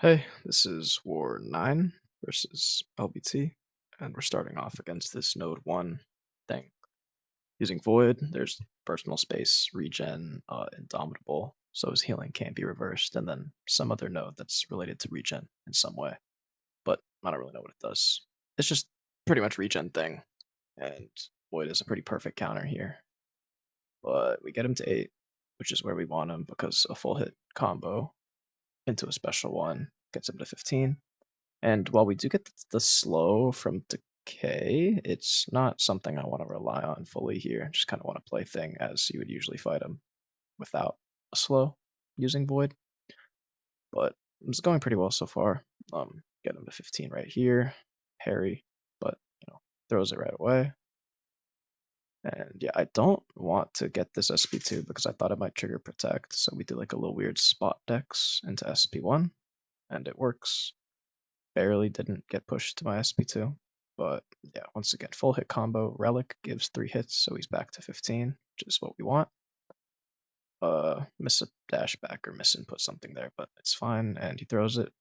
Hey, this is War 9 versus LVT, and we're starting off against this Node 1 thing. Using Void, there's personal space, regen, indomitable, so his healing can't be reversed, and then some other node that's related to regen in some way, but I don't really know what it does. It's just pretty much regen thing, and Void is a pretty perfect counter here. But we get him to 8, which is where we want him because a full hit combo into a special one gets him to 15. And while we do get the slow from decay, it's not something I want to rely on fully here. I just kind of want to play thing as you would usually fight him without a slow using Void. But it's going pretty well so far. Get him to 15 right here. Parry, but throws it right away. And yeah, I don't want to get this SP2 because I thought it might trigger protect. So we do like a little weird spot dex into SP1, and it works. Barely didn't get pushed to my SP2. But yeah, once again, full hit combo. Relic gives 3 hits, so he's back to 15, which is what we want. Miss a dash back or miss input something there, but it's fine. And he throws it.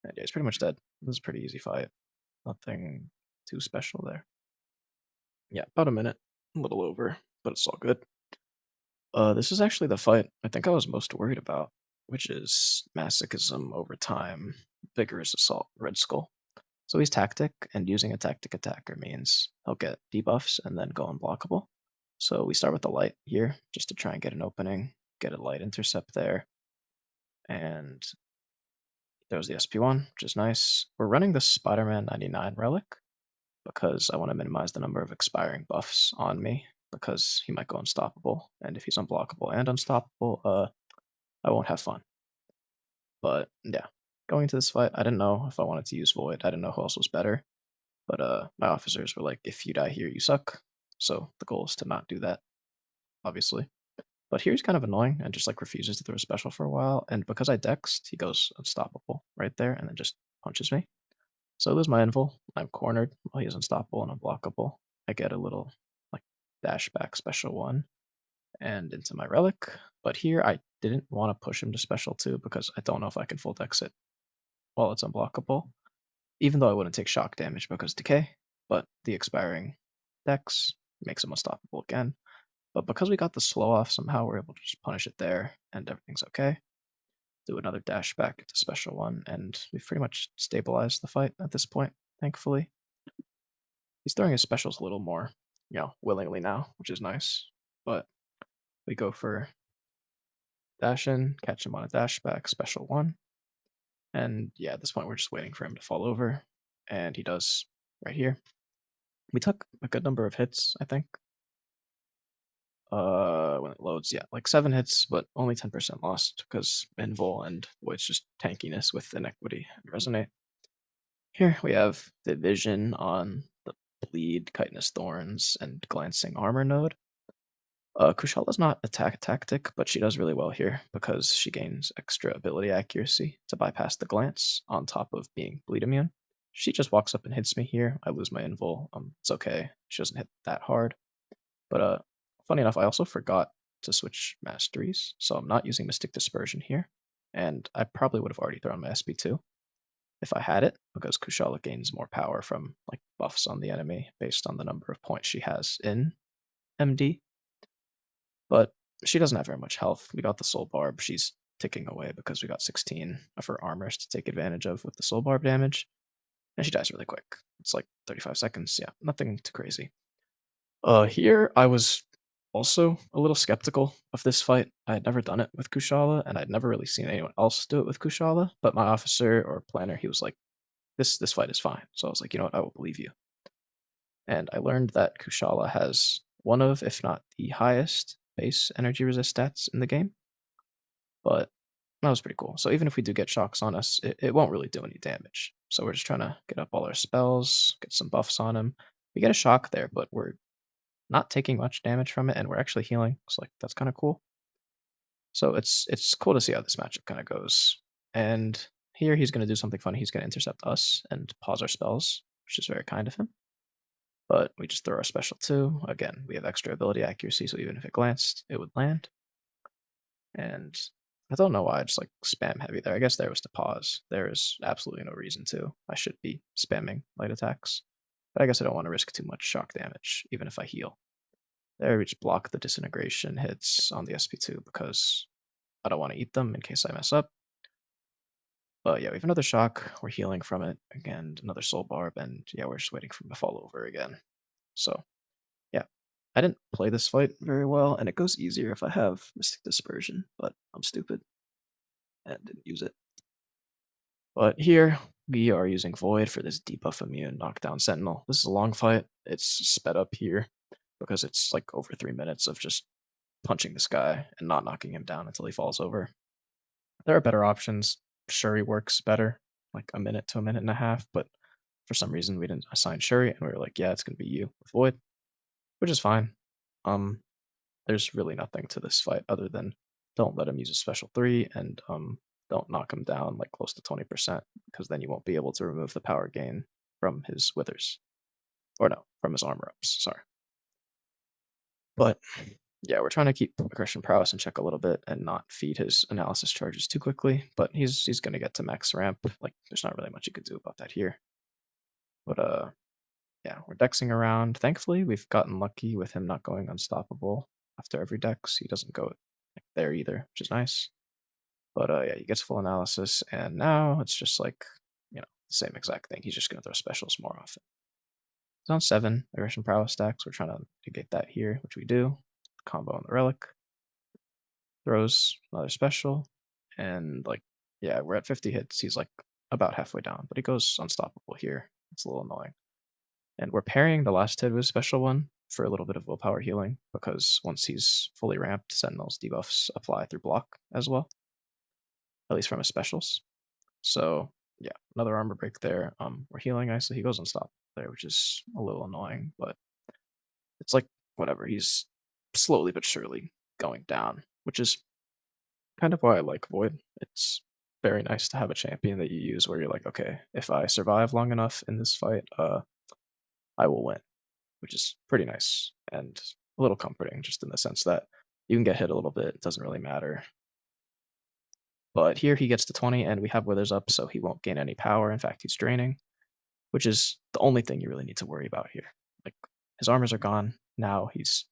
And yeah, he's pretty much dead. This is a pretty easy fight. Nothing too special there. Yeah, about a minute. A little over, but it's all good. This is actually the fight I think I was most worried about, which is Masochism over time, Vigorous Assault, Red Skull. So he's tactic, and using a tactic attacker means he'll get debuffs and then go unblockable. So we start with the light here, just to try and get an opening, get a light intercept there, and there's the SP1, which is nice. We're running the Spider-Man 99 relic, because I want to minimize the number of expiring buffs on me, because he might go unstoppable, and if he's unblockable and unstoppable, I won't have fun. But yeah, going into this fight, I didn't know if I wanted to use Void. I didn't know who else was better. But my officers were like, if you die here, you suck. So the goal is to not do that, obviously. But here he's kind of annoying and just like refuses to throw a special for a while. And because I dexed, he goes unstoppable right there and then just punches me. So I lose my invul. I'm cornered while he's unstoppable and unblockable. I get a little like dash back special one and into my relic. But here I didn't want to push him to special 2 because I don't know if I can full dex it while it's unblockable. Even though I wouldn't take shock damage because decay, but the expiring dex makes him unstoppable again. But because we got the slow off, somehow we're able to just punish it there, and everything's okay. Do another dash back into special one, and we've pretty much stabilized the fight at this point, thankfully. He's throwing his specials a little more, willingly now, which is nice. But we go for dash in, catch him on a dash back, special one. And yeah, at this point, we're just waiting for him to fall over, and he does right here. We took a good number of hits, I think. When it loads, yeah, like 7 hits, but only 10% lost because Invul and Void's just tankiness with Inequity and Resonate. Here we have the Vision on the Bleed, Chitinous Thorns, and Glancing Armor node. Kushala's not a tactic, but she does really well here because she gains extra ability accuracy to bypass the glance on top of being bleed immune. She just walks up and hits me here. I lose my invul. It's okay. She doesn't hit that hard. But funny enough, I also forgot to switch masteries, so I'm not using Mystic Dispersion here. And I probably would have already thrown my SP2 if I had it, because Kushala gains more power from like buffs on the enemy based on the number of points she has in MD. But she doesn't have very much health. We got the Soul Barb. She's ticking away because we got 16 of her armors to take advantage of with the Soul Barb damage. And she dies really quick. It's like 35 seconds. Yeah, nothing too crazy. Here I was also a little skeptical of this fight. I had never done it with Kushala, and I'd never really seen anyone else do it with Kushala. But my officer or planner, he was like, "This fight is fine." So I was like, "You know what? I will believe you." And I learned that Kushala has one of, if not the highest, base energy resist stats in the game. But that was pretty cool. So even if we do get shocks on us, it won't really do any damage. So we're just trying to get up all our spells, get some buffs on him. We get a shock there, but we're not taking much damage from it, and we're actually healing. So like that's kind of cool. So it's cool to see how this matchup kind of goes. And here he's going to do something funny. He's going to intercept us and pause our spells, which is very kind of him. But we just throw our special 2. Again, we have extra ability accuracy, so even if it glanced, it would land. And I don't know why I just like spam heavy there. I guess there was to pause. There is absolutely no reason to. I should be spamming light attacks. But I guess I don't want to risk too much shock damage, even if I heal. There we just block the disintegration hits on the SP2 because I don't want to eat them in case I mess up. But yeah, we have another shock. We're healing from it. Again, another soul barb, and yeah, we're just waiting for him to fall over again. So yeah. I didn't play this fight very well, and it goes easier if I have Mystic Dispersion, but I'm stupid and didn't use it. But here, we are using Void for this debuff immune knockdown Sentinel. This is a long fight. It's sped up here because it's like over 3 minutes of just punching this guy and not knocking him down until he falls over. There are better options. Shuri works better, like a minute to a minute and a half, but for some reason we didn't assign Shuri, and we were like, yeah, it's going to be you with Void, which is fine. Um, there's really nothing to this fight other than don't let him use a special 3 and don't knock him down like close to 20% because then you won't be able to remove the power gain from his withers. Or no, from his armor ups, sorry. But yeah, we're trying to keep aggression prowess in check a little bit and not feed his analysis charges too quickly, but he's gonna get to max ramp. Like there's not really much you could do about that here. But yeah, we're dexing around. Thankfully, we've gotten lucky with him not going unstoppable after every dex. He doesn't go like, there either, which is nice. But yeah, he gets full analysis, and now it's just like, the same exact thing. He's just going to throw specials more often. He's on 7 aggression prowess stacks. We're trying to mitigate that here, which we do. Combo on the relic. Throws another special. And like, yeah, we're at 50 hits. He's like about halfway down, but he goes unstoppable here. It's a little annoying. And we're pairing the last hit with a special one for a little bit of willpower healing, because once he's fully ramped, Sentinel's debuffs apply through block as well, at least from his specials. So yeah, another armor break there. We're healing nicely. He goes unstoppable there, which is a little annoying, but it's like whatever. He's slowly but surely going down, which is kind of why I like Void. It's very nice to have a champion that you use where you're like, okay, if I survive long enough in this fight, I will win, which is pretty nice and a little comforting, just in the sense that you can get hit a little bit, it doesn't really matter. But here he gets to 20, and we have Withers up, so he won't gain any power. In fact, he's draining, which is the only thing you really need to worry about here. Like, his armors are gone. Now he's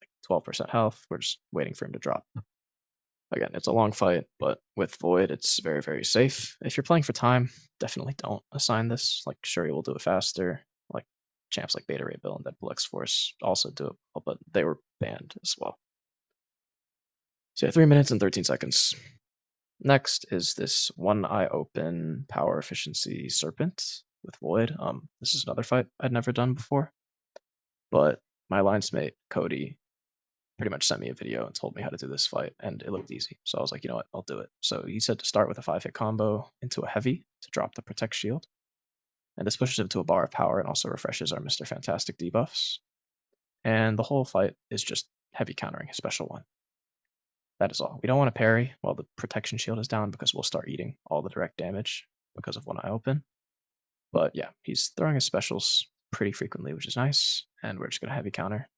like 12% health. We're just waiting for him to drop. Again, it's a long fight, but with Void, it's very, very safe. If you're playing for time, definitely don't assign this. Like, Shuri will do it faster. Like, champs like Beta Ray Bill and Deadpool X Force also do it, well, but they were banned as well. So yeah, 3 minutes and 13 seconds. Next is this one eye open power efficiency serpent with Void. This is another fight I'd never done before, but my alliance mate Cody pretty much sent me a video and told me how to do this fight, and it looked easy. So I was like, you know what, I'll do it. So he said to start with a 5-hit combo into a heavy to drop the protect shield, and this pushes him to a bar of power and also refreshes our Mr. Fantastic debuffs. And the whole fight is just heavy countering his special one. That is all. We don't want to parry while the protection shield is down because we'll start eating all the direct damage because of one eye open. But yeah, he's throwing his specials pretty frequently, which is nice, and we're just going to heavy counter.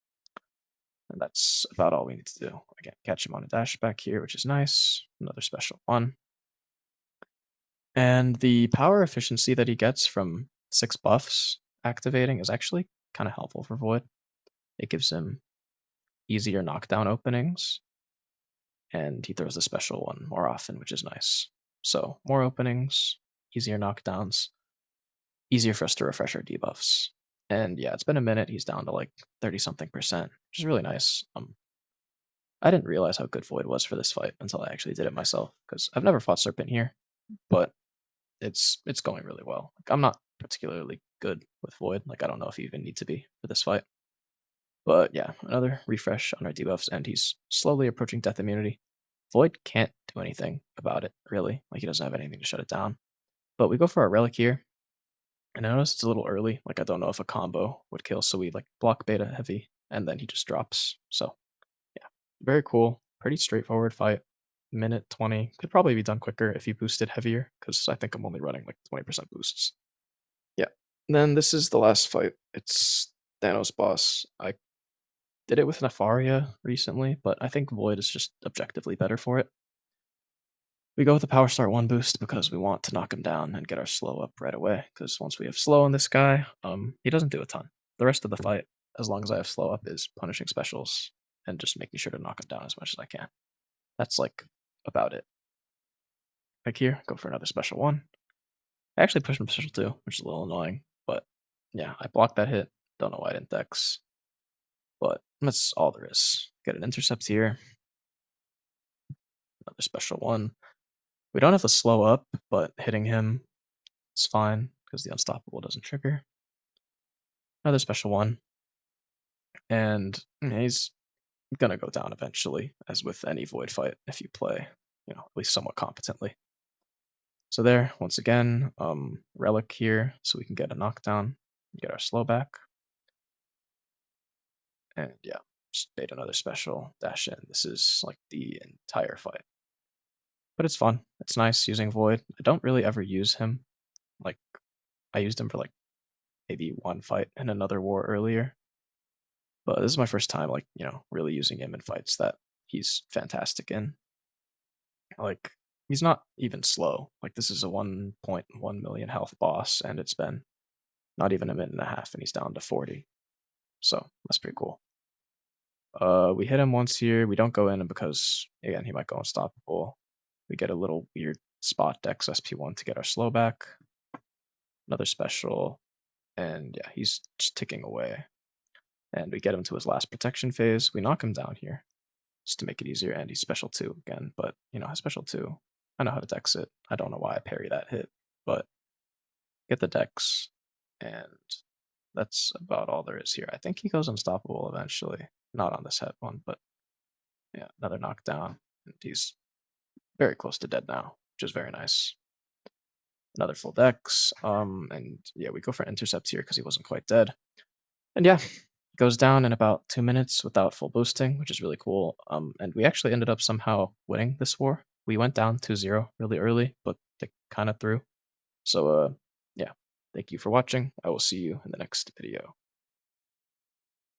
And that's about all we need to do. Again, catch him on a dash back here, which is nice. Another special one. And the power efficiency that he gets from 6 buffs activating is actually kind of helpful for Void. It gives him easier knockdown openings, and he throws the special one more often, which is nice. So more openings, easier knockdowns, easier for us to refresh our debuffs. And yeah, it's been a minute. He's down to like 30-something%, which is really nice. I didn't realize how good Void was for this fight until I actually did it myself, because I've never fought Serpent here, but it's going really well. Like, I'm not particularly good with Void. Like, I don't know if you even need to be for this fight. But yeah, another refresh on our debuffs, and he's slowly approaching death immunity. Void can't do anything about it, really. Like, he doesn't have anything to shut it down. But we go for our relic here, and I notice it's a little early. Like, I don't know if a combo would kill, so we like block beta heavy, and then he just drops. So yeah, very cool. Pretty straightforward fight. Minute 20. Could probably be done quicker if you boosted heavier, because I think I'm only running like 20% boosts. Yeah. And then this is the last fight. It's Thanos boss. I did it with Nefaria recently, but I think Void is just objectively better for it. We go with the Power Start 1 boost because we want to knock him down and get our slow up right away, because once we have slow on this guy, he doesn't do a ton. The rest of the fight, as long as I have slow up, is punishing specials and just making sure to knock him down as much as I can. That's, like, about it. Like here, go for another special 1. I actually pushed him special 2, which is a little annoying, but yeah, I blocked that hit. Don't know why I didn't dex, but that's all there is. Get an intercept here, another special 1. We don't have the slow up, but hitting him is fine because the unstoppable doesn't trigger. Another special 1, and he's gonna go down eventually, as with any void fight if you play, at least somewhat competently. So there, once again, relic here, so we can get a knockdown, get our slow back, and yeah, just bait another special, dash in. This is like the entire fight, but it's fun. It's nice using void. I don't really ever use him. Like I used him for like maybe one fight in another war earlier, but this is my first time like really using him in fights that he's fantastic in. Like he's not even slow. Like this is a 1.1 million health boss, and it's been not even a minute and a half, and he's down to 40. So that's pretty cool. We hit him once here. We don't go in because again he might go unstoppable. We get a little weird spot dex SP1 to get our slow back. Another special, and yeah, he's just ticking away. And we get him to his last protection phase. We knock him down here just to make it easier, and he's special 2 again. But his special 2, I know how to dex it. I don't know why I parry that hit, but get the dex, and that's about all there is here. I think he goes unstoppable eventually. Not on this head one, but yeah, another knockdown. And he's very close to dead now, which is very nice. Another full dex. And yeah, we go for intercept here because he wasn't quite dead. And yeah, goes down in about 2 minutes without full boosting, which is really cool. And we actually ended up somehow winning this war. We went down 2-0 really early, but they kind of threw. So yeah, thank you for watching. I will see you in the next video.